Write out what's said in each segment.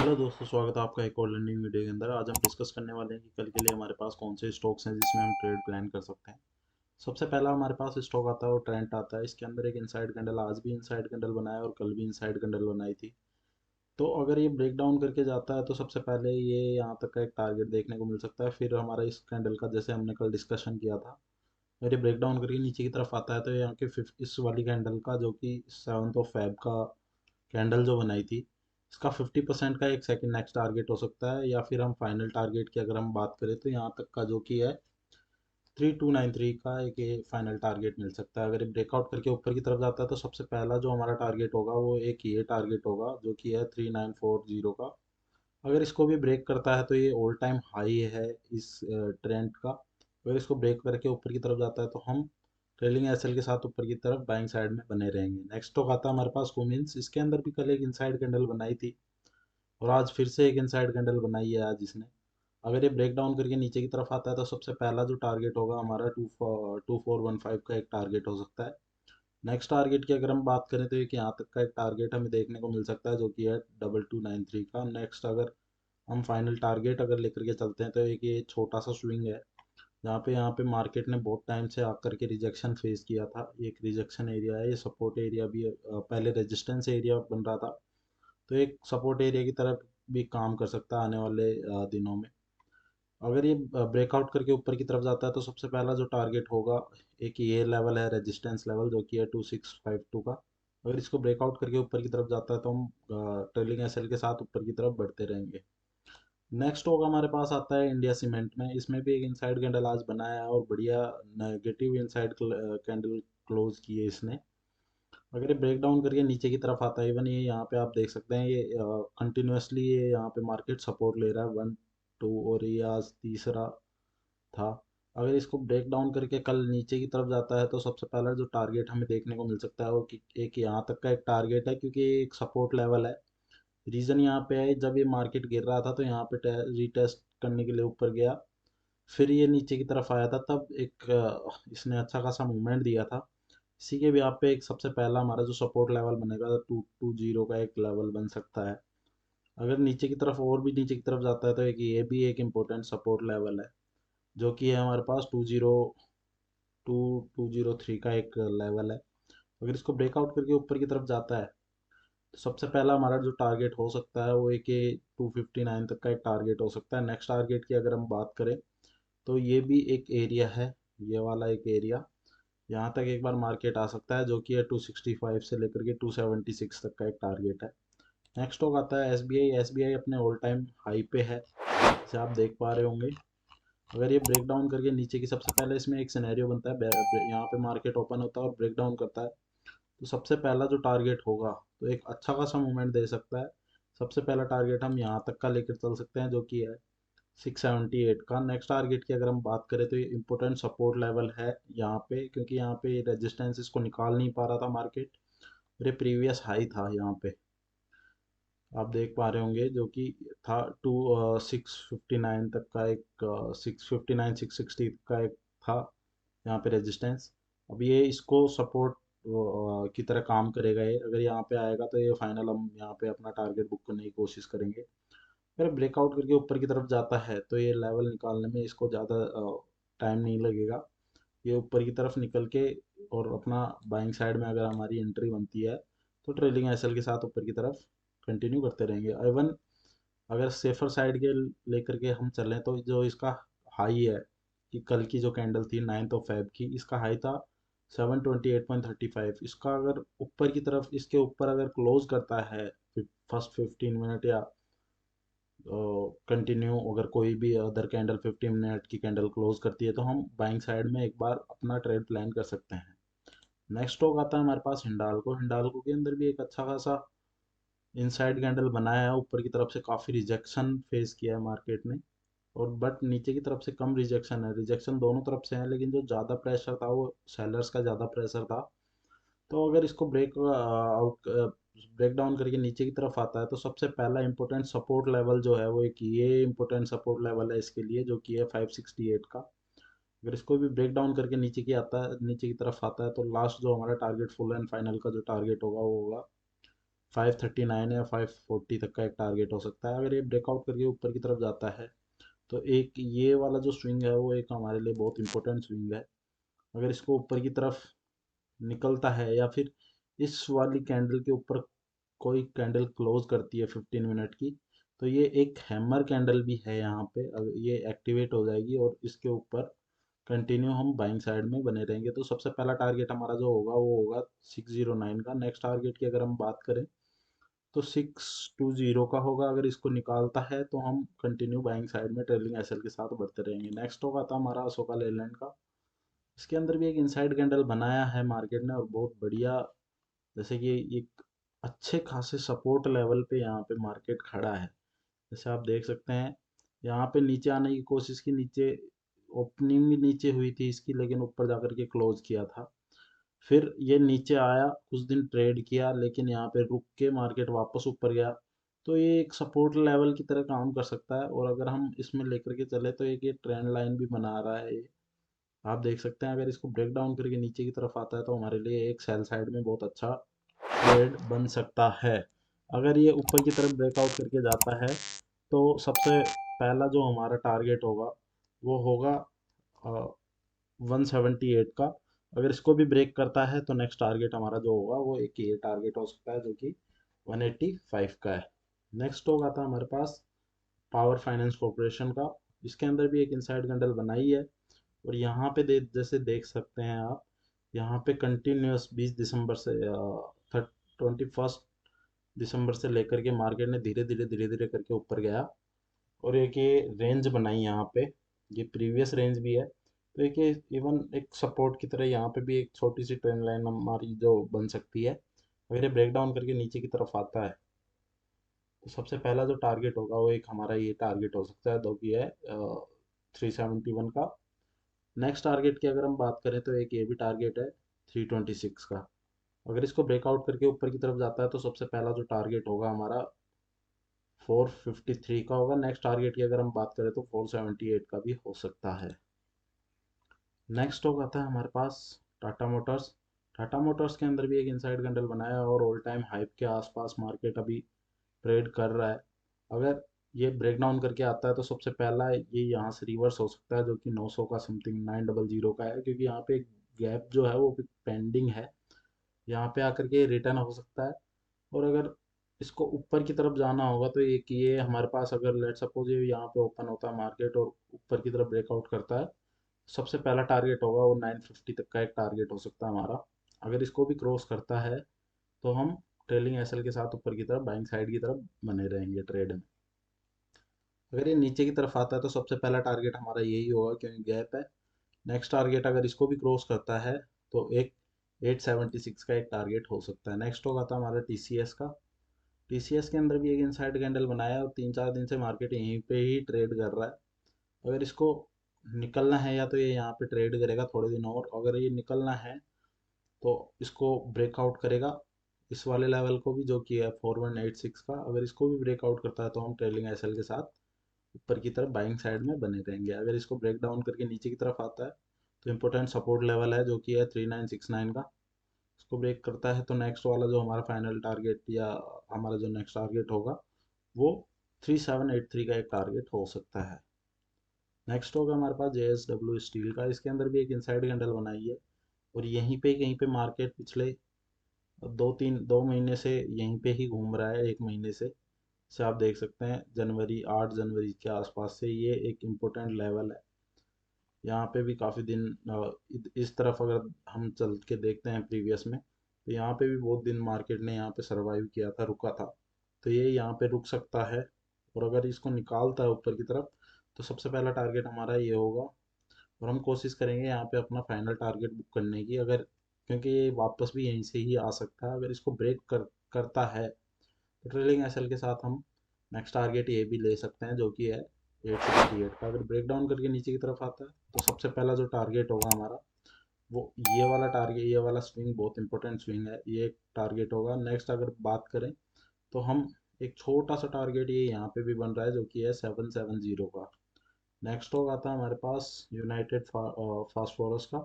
Hello दोस्तों, स्वागत है आपका एक और लर्निंग वीडियो के अंदर। आज हम डिस्कस करने वाले हैं कि कल के लिए हमारे पास कौन से स्टॉक्स हैं जिसमें हम ट्रेड प्लान कर सकते हैं। सबसे पहला हमारे पास स्टॉक आता है और ट्रेंट आता है। इसके अंदर एक इनसाइड कैंडल, आज भी इनसाइड कैंडल बनाया और कल भी इनसाइड कैंडल बनाई थी। तो अगर ये ब्रेक डाउन करके जाता है तो सबसे पहले ये यहाँ तक का एक टारगेट देखने को मिल सकता है। फिर हमारा इस कैंडल का, जैसे हमने कल डिस्कशन किया था, अगर ये ब्रेक डाउन करके नीचे की तरफ आता है तो यहाँ के फिफ्थ इस वाली कैंडल का, जो कि 7 का कैंडल जो बनाई थी, इसका 50% का एक सेकंड नेक्स्ट टारगेट हो सकता है। या फिर हम फाइनल टारगेट की अगर हम बात करें तो यहाँ तक का जो कि है 3293 का एक ये फाइनल टारगेट मिल सकता है। अगर ये ब्रेकआउट करके ऊपर की तरफ जाता है तो सबसे पहला जो हमारा टारगेट होगा वो एक ये टारगेट होगा जो कि है 3940 का। अगर इसको भी ब्रेक करता है तो ये ऑल टाइम हाई है इस ट्रेंड का। अगर इसको ब्रेक करके ऊपर की तरफ जाता है तो हम ट्रेलिंग एसएल के साथ ऊपर की तरफ बाइंग साइड में बने रहेंगे। नेक्स्ट स्टॉक आता है हमारे पास कुमिंस। इसके अंदर भी कल एक इनसाइड कैंडल बनाई थी और आज फिर से एक इनसाइड कैंडल बनाई है आज इसने। अगर ये ब्रेक डाउन करके नीचे की तरफ आता है तो सबसे पहला जो टारगेट होगा हमारा 2415 का एक टारगेट हो सकता है। नेक्स्ट टारगेट की अगर हम बात करें तो एक यहाँ तक का एक टारगेट हमें देखने को मिल सकता है जो कि है 2293 का। नेक्स्ट अगर हम फाइनल टारगेट अगर लेकर के चलते हैं तो एक ये छोटा सा स्विंग है जहाँ पे मार्केट ने बहुत टाइम से आकर के रिजेक्शन फेस किया था। ये एक रिजेक्शन एरिया है, ये सपोर्ट एरिया भी है। पहले रेजिस्टेंस एरिया बन रहा था, तो एक सपोर्ट एरिया की तरफ भी काम कर सकता है आने वाले दिनों में। अगर ये ब्रेकआउट करके ऊपर की तरफ जाता है तो सबसे पहला जो टारगेट होगा, एक ये लेवल है रेजिस्टेंस लेवल जो कि है 2652 का। अगर इसको ब्रेकआउट करके ऊपर की तरफ जाता है तो हम ट्रेलिंग एसएल के साथ ऊपर की तरफ बढ़ते रहेंगे। नेक्स्ट होगा हमारे पास आता है इंडिया सीमेंट में। इसमें भी एक इनसाइड कैंडल आज बनाया है और बढ़िया नेगेटिव इनसाइड कैंडल क्लोज की है इसने। अगर ये ब्रेक डाउन करके नीचे की तरफ आता है, इवन ये यहाँ पे आप देख सकते हैं, ये कंटिन्यूसली ये यहाँ पे मार्केट सपोर्ट ले रहा है 1 2, और ये आज तीसरा था। अगर इसको ब्रेक डाउन करके कल नीचे की तरफ जाता है तो सबसे पहला जो टारगेट हमें देखने को मिल सकता है वो कि एक यहाँ तक का एक टारगेट है, क्योंकि ये एक सपोर्ट लेवल है। रीज़न यहाँ पे है, जब ये मार्केट गिर रहा था तो यहाँ पे रीटेस्ट करने के लिए ऊपर गया, फिर ये नीचे की तरफ आया था, तब एक इसने अच्छा खासा मूवमेंट दिया था। इसी के भी आप पे एक सबसे पहला हमारा जो सपोर्ट लेवल बनेगा 220 का एक लेवल बन सकता है। अगर नीचे की तरफ और भी नीचे की तरफ जाता है तो एक ये भी एक इम्पोर्टेंट सपोर्ट लेवल है जो कि है हमारे पास 20203 का एक लेवल है। अगर इसको ब्रेकआउट करके ऊपर की तरफ जाता है तो सबसे पहला हमारा जो टारगेट हो सकता है वो एक ये 259 तक का एक टारगेट हो सकता है। नेक्स्ट टारगेट की अगर हम बात करें तो ये भी एक एरिया है, ये वाला एक एरिया, यहाँ तक एक बार मार्केट आ सकता है जो कि है 265 से लेकर के 276 तक का एक टारगेट है। नेक्स्ट स्टॉक आता है एसबीआई। एसबीआई अपने ऑल टाइम हाई पे है, जैसे आप देख पा रहे होंगे। अगर ये ब्रेक डाउन करके नीचे की, सबसे पहले इसमें एक सिनेरियो बनता है, यहाँ पे मार्केट ओपन होता है और ब्रेक डाउन करता है, तो सबसे पहला जो टारगेट होगा तो एक अच्छा खासा मूवमेंट दे सकता है। सबसे पहला टारगेट हम यहाँ तक का लेकर चल सकते हैं जो कि है 678 का। नेक्स्ट टारगेट की अगर हम बात करें तो ये इंपॉर्टेंट सपोर्ट लेवल है यहाँ पे, क्योंकि यहाँ पे रेजिस्टेंस इसको निकाल नहीं पा रहा था मार्केट, और ये प्रीवियस हाई था यहाँ पे, आप देख पा रहे होंगे, जो कि था 659 तक का एक, 659 660 का एक था यहाँ पे रेजिस्टेंस। अब ये इसको सपोर्ट की तरह काम करेगा। ये अगर यहाँ पे आएगा तो ये फाइनल हम यहाँ पे अपना टारगेट बुक करने की कोशिश करेंगे। अगर ब्रेकआउट करके ऊपर की तरफ जाता है तो ये लेवल निकालने में इसको ज़्यादा टाइम नहीं लगेगा। ये ऊपर की तरफ निकल के और अपना बाइंग साइड में अगर हमारी एंट्री बनती है तो ट्रेलिंग एसएल के साथ ऊपर की तरफ कंटिन्यू करते रहेंगे। इवन अगर सेफर साइड के लेकर के हम चलें तो जो इसका हाई है, कि कल की जो कैंडल थी 9 फेब की, इसका हाई था 728.35। इसका अगर ऊपर की तरफ, इसके ऊपर अगर क्लोज करता है फर्स्ट 15 मिनट, या कंटिन्यू अगर कोई भी अदर कैंडल 15 मिनट की कैंडल क्लोज करती है तो हम बाइंग साइड में एक बार अपना ट्रेड प्लान कर सकते हैं। नेक्स्ट स्टॉक आता है हमारे पास हिंडाल्को। हिंडाल्को के अंदर भी एक अच्छा खासा इनसाइड कैंडल बनाया है, ऊपर की तरफ से काफ़ी रिजेक्शन फेस किया है मार्केट ने, और बट नीचे की तरफ से कम रिजेक्शन है। रिजेक्शन दोनों तरफ से है, लेकिन जो ज़्यादा प्रेशर था वो सेलर्स का ज़्यादा प्रेशर था। तो अगर इसको ब्रेक डाउन करके नीचे की तरफ आता है तो सबसे पहला इंपॉर्टेंट सपोर्ट लेवल जो है वो एक ये इंपॉर्टेंट सपोर्ट लेवल है इसके लिए, जो कि है 568 का। अगर इसको भी ब्रेक डाउन करके नीचे की तरफ आता है तो लास्ट जो हमारा टारगेट, फुल एंड फाइनल का जो टारगेट होगा वो होगा 539 या 540 तक का एक टारगेट हो सकता है। अगर ये ब्रेकआउट करके ऊपर की तरफ जाता है तो एक ये वाला जो स्विंग है वो एक हमारे लिए बहुत इंपॉर्टेंट स्विंग है। अगर इसको ऊपर की तरफ निकलता है या फिर इस वाली कैंडल के ऊपर कोई कैंडल क्लोज करती है 15 मिनट की, तो ये एक हैमर कैंडल भी है यहाँ पे। अब ये एक्टिवेट हो जाएगी और इसके ऊपर कंटिन्यू हम बाइंग साइड में बने रहेंगे। तो सबसे पहला टारगेट हमारा जो होगा वो होगा 609 का। नेक्स्ट टारगेट की अगर हम बात करें तो 620 का होगा। अगर इसको निकालता है तो हम कंटिन्यू बाइंग साइड में ट्रेलिंग एसएल के साथ बढ़ते रहेंगे। नेक्स्ट होगा था हमारा अशोका लेलैंड का। इसके अंदर भी एक इनसाइड कैंडल बनाया है मार्केट ने और बहुत बढ़िया, जैसे कि एक अच्छे खासे सपोर्ट लेवल पे यहाँ पे मार्केट खड़ा है। जैसे आप देख सकते हैं यहाँ पे नीचे आने की कोशिश की, नीचे ओपनिंग भी नीचे हुई थी इसकी, लेकिन ऊपर जाकर के क्लोज किया था। फिर ये नीचे आया, कुछ दिन ट्रेड किया, लेकिन यहाँ पे रुक के मार्केट वापस ऊपर गया। तो ये एक सपोर्ट लेवल की तरह काम कर सकता है। और अगर हम इसमें लेकर के चले तो एक ये ट्रेंड लाइन भी बना रहा है ये। आप देख सकते हैं अगर इसको ब्रेक डाउन करके नीचे की तरफ आता है तो हमारे लिए एक सेल साइड में बहुत अच्छा ट्रेड बन सकता है। अगर ये ऊपर की तरफ ब्रेकआउट करके जाता है तो सबसे पहला जो हमारा टारगेट होगा वो होगा 178 का। अगर इसको भी ब्रेक करता है तो नेक्स्ट टारगेट हमारा जो होगा वो एक ये टारगेट हो सकता है जो कि 185 का है। नेक्स्ट होगा था हमारे पास पावर फाइनेंस कॉरपोरेशन का। इसके अंदर भी एक इनसाइड कैंडल बनाई है और यहाँ पे जैसे देख सकते हैं आप, यहाँ पे कंटिन्यूस 20 दिसंबर से 21 दिसंबर से लेकर के मार्केट ने धीरे धीरे धीरे धीरे करके ऊपर गया और एक ये रेंज बनाई यहाँ पे, ये प्रीवियस रेंज भी है। तो एक ये इवन एक सपोर्ट की तरह यहाँ पे भी एक छोटी सी ट्रेंड लाइन हमारी जो बन सकती है। अगर ये ब्रेक डाउन करके नीचे की तरफ आता है तो सबसे पहला जो टारगेट होगा वो एक हमारा ये टारगेट हो सकता है जो कि है 371 का। नेक्स्ट टारगेट की अगर हम बात करें तो एक ये भी टारगेट है 326 का। अगर इसको ब्रेकआउट करके ऊपर की तरफ जाता है तो सबसे पहला जो टारगेट होगा हमारा 453 का होगा। नेक्स्ट टारगेट की अगर हम बात करें तो 478 का भी हो सकता है। नेक्स्ट होगा था हमारे पास टाटा मोटर्स। टाटा मोटर्स के अंदर भी एक इनसाइड कैंडल बनाया और ऑल टाइम हाइप के आसपास मार्केट अभी ट्रेड कर रहा है। अगर ये ब्रेक डाउन करके आता है तो सबसे पहला ये यहाँ से रिवर्स हो सकता है जो कि 900 का समथिंग 900 का है, क्योंकि यहाँ पे एक गैप जो है वो पेंडिंग है। यहाँ पे आकर के रिटर्न हो सकता है। और अगर इसको ऊपर की तरफ जाना होगा तो एक ये हमारे पास, अगर लेट सपोज ये यहाँ पे ओपन होता है मार्केट और ऊपर की तरफ ब्रेकआउट करता है, सबसे पहला टारगेट होगा वो 950 तक का एक टारगेट हो सकता है हमारा। अगर इसको भी क्रॉस करता है तो हम ट्रेलिंग एसएल के साथ ऊपर की तरफ बाइंग साइड की तरफ बने रहेंगे ट्रेड में। अगर ये नीचे की तरफ आता है तो सबसे पहला टारगेट हमारा यही होगा क्योंकि गैप है। नेक्स्ट टारगेट अगर इसको भी क्रॉस करता है तो एक 876 का एक टारगेट हो सकता है। नेक्स्ट होगा था हमारा टीसीएस का। टीसीएस के अंदर भी एक इनसाइड कैंडल बनाया है और 3-4 दिन से मार्केट यहीं पे ही ट्रेड कर रहा है। अगर इसको निकलना है या तो ये यहाँ पे ट्रेड करेगा थोड़े दिन और, अगर ये निकलना है तो इसको ब्रेकआउट करेगा इस वाले लेवल को भी जो कि है 4186 का। अगर इसको भी ब्रेकआउट करता है तो हम ट्रेलिंग एसएल के साथ ऊपर की तरफ बाइंग साइड में बने रहेंगे। अगर इसको ब्रेक डाउन करके नीचे की तरफ आता है तो इम्पोर्टेंट सपोर्ट लेवल है जो कि है 3969 का। इसको ब्रेक करता है तो नेक्स्ट वाला जो हमारा फाइनल टारगेट या हमारा जो नेक्स्ट टारगेट होगा वो 3783 का एक टारगेट हो सकता है। नेक्स्ट होगा हमारे पास JSW स्टील का। इसके अंदर भी एक इनसाइड कैंडल बनाई है और यहीं पे कहीं पे मार्केट पिछले 2 महीने से यहीं पे ही घूम रहा है, 1 महीने से। से आप देख सकते हैं जनवरी 8 जनवरी के आसपास से ये एक इम्पोर्टेंट लेवल है। यहाँ पे भी काफ़ी दिन इस तरफ अगर हम चल के देखते हैं प्रीवियस में तो यहाँ पे भी बहुत दिन मार्केट ने यहाँ पे सरवाइव किया था, रुका था। तो ये यहाँ पे रुक सकता है और अगर इसको निकालता है ऊपर की तरफ तो सबसे पहला टारगेट हमारा ये होगा और हम कोशिश करेंगे यहाँ पे अपना फाइनल टारगेट बुक करने की। अगर क्योंकि ये वापस भी यहीं से ही आ सकता है, अगर इसको करता है तो ट्रेलिंग एसएल के साथ हम नेक्स्ट टारगेट ये भी ले सकते हैं जो कि है 878 का। अगर ब्रेक डाउन करके नीचे की तरफ आता है तो सबसे पहला जो टारगेट होगा हमारा वो ये वाला टारगेट, ये वाला स्विंग बहुत इंपॉर्टेंट स्विंग है, ये एक टारगेट होगा। नेक्स्ट अगर बात करें तो हम एक छोटा सा टारगेट ये यहाँ पे भी बन रहा है जो कि है 770 का। नेक्स्ट होगा था हमारे पास यूनाइटेड फास्फोरस का।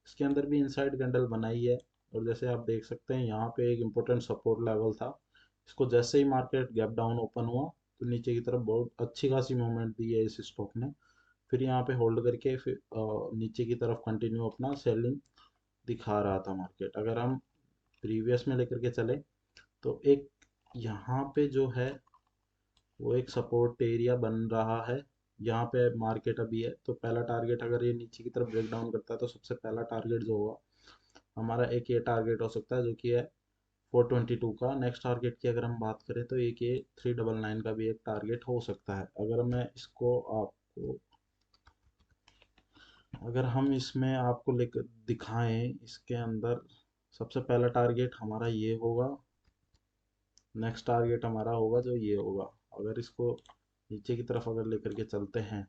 इसके अंदर भी इनसाइड कैंडल बनाई है और जैसे आप देख सकते हैं यहाँ पे एक इम्पोर्टेंट सपोर्ट लेवल था इसको जैसे ही मार्केट गैप डाउन ओपन हुआ तो नीचे की तरफ बहुत अच्छी खासी मूवमेंट दी है इस स्टॉक ने। फिर यहाँ पे होल्ड करके फिर नीचे की तरफ कंटिन्यू अपना सेलिंग दिखा रहा था मार्केट। अगर हम प्रीवियस में लेकर के चले तो एक यहाँ पे जो है वो एक सपोर्ट एरिया बन रहा है। यहाँ पे मार्केट अभी है, तो पहला टारगेट अगर ये नीचे की तरफ ब्रेक डाउन करता है तो सबसे पहला टारगेट जो होगा हमारा एक ये टारगेट हो सकता है जो कि है 422 का। नेक्स्ट टारगेट की अगर हम बात करें तो एक ये 399 का भी एक टारगेट हो सकता है। अगर मैं इसको आपको अगर हम इसमें आपको लेकर दिखाएं इसके अंदर, सबसे पहला टारगेट हमारा ये होगा, नेक्स्ट टारगेट हमारा होगा जो ये होगा। अगर इसको नीचे की तरफ अगर लेकर के चलते हैं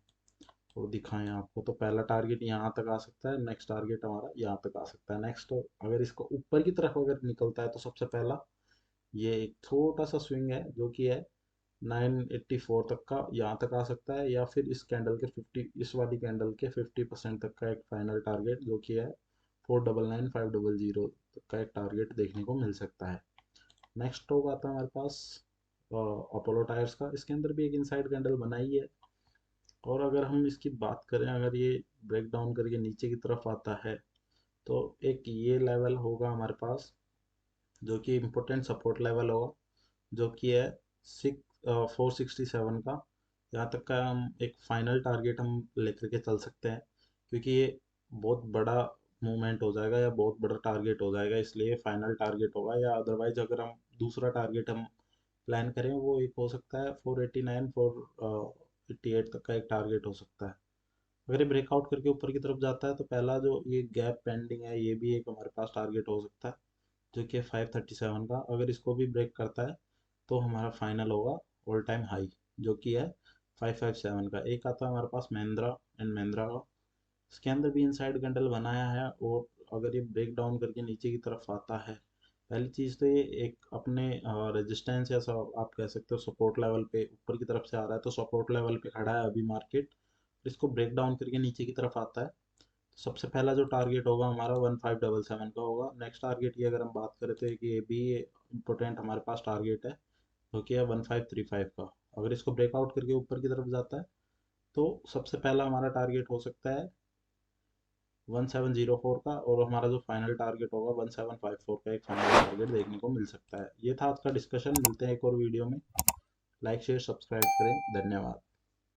तो दिखाएं आपको, तो पहला टारगेट यहाँ तक आ सकता है, नेक्स्ट टारगेट हमारा यहाँ तक आ सकता है। नेक्स्ट अगर इसको ऊपर की तरफ अगर निकलता है तो सबसे पहला ये एक छोटा सा स्विंग है जो कि है 984 तक का, यहाँ तक आ सकता है। या फिर इस कैंडल के 50, इस वाली कैंडल के 50% तक का एक फाइनल टारगेट जो कि है 499500 तक का एक टारगेट देखने को मिल सकता है। नेक्स्ट स्टॉक आता है हमारे पास अपोलो टायर्स का। इसके अंदर भी एक इनसाइड कैंडल बनाई है, और अगर हम इसकी बात करें, अगर ये ब्रेक डाउन करके नीचे की तरफ आता है तो एक ये लेवल होगा हमारे पास जो कि इम्पोर्टेंट सपोर्ट लेवल होगा, जो कि है 467 का। यहाँ तक का हम एक फाइनल टारगेट हम लेकर के चल सकते हैं, क्योंकि ये बहुत बड़ा मूवमेंट हो जाएगा या बहुत बड़ा टारगेट हो जाएगा, इसलिए फाइनल टारगेट होगा। या अदरवाइज अगर हम दूसरा टारगेट हम प्लान करें वो एक हो सकता है 489 488 तक का एक टारगेट हो सकता है। अगर ये ब्रेकआउट करके ऊपर की तरफ जाता है तो पहला जो ये गैप पेंडिंग है ये भी एक हमारे पास टारगेट हो सकता है जो कि 537 का। अगर इसको भी ब्रेक करता है तो हमारा फाइनल होगा ऑल टाइम हाई जो कि है 557 का। एक आता है हमारे पास महिंद्रा एंड महिंद्रा का। इसके अंदर भी इनसाइड कैंडल बनाया है, और अगर ये ब्रेक डाउन करके नीचे की तरफ आता है, पहली चीज़ तो ये एक अपने रेजिस्टेंस या आप कह सकते हो सपोर्ट लेवल पे ऊपर की तरफ से आ रहा है, तो सपोर्ट लेवल पे खड़ा है अभी मार्केट। इसको ब्रेक डाउन करके नीचे की तरफ आता है तो सबसे पहला जो टारगेट होगा हमारा 1577 का होगा। नेक्स्ट टारगेट की अगर हम बात करें तो एक ये भी इम्पोर्टेंट हमारे पास टारगेट है जो कि है 1535 का। अगर इसको ब्रेकआउट करके ऊपर की तरफ जाता है तो सबसे पहला हमारा टारगेट हो सकता है 1704 का, और हमारा जो फाइनल टारगेट होगा 1754 का एक फाइनल टारगेट देखने को मिल सकता है। ये था आज का डिस्कशन, मिलते हैं एक और वीडियो में। लाइक शेयर सब्सक्राइब करें, धन्यवाद।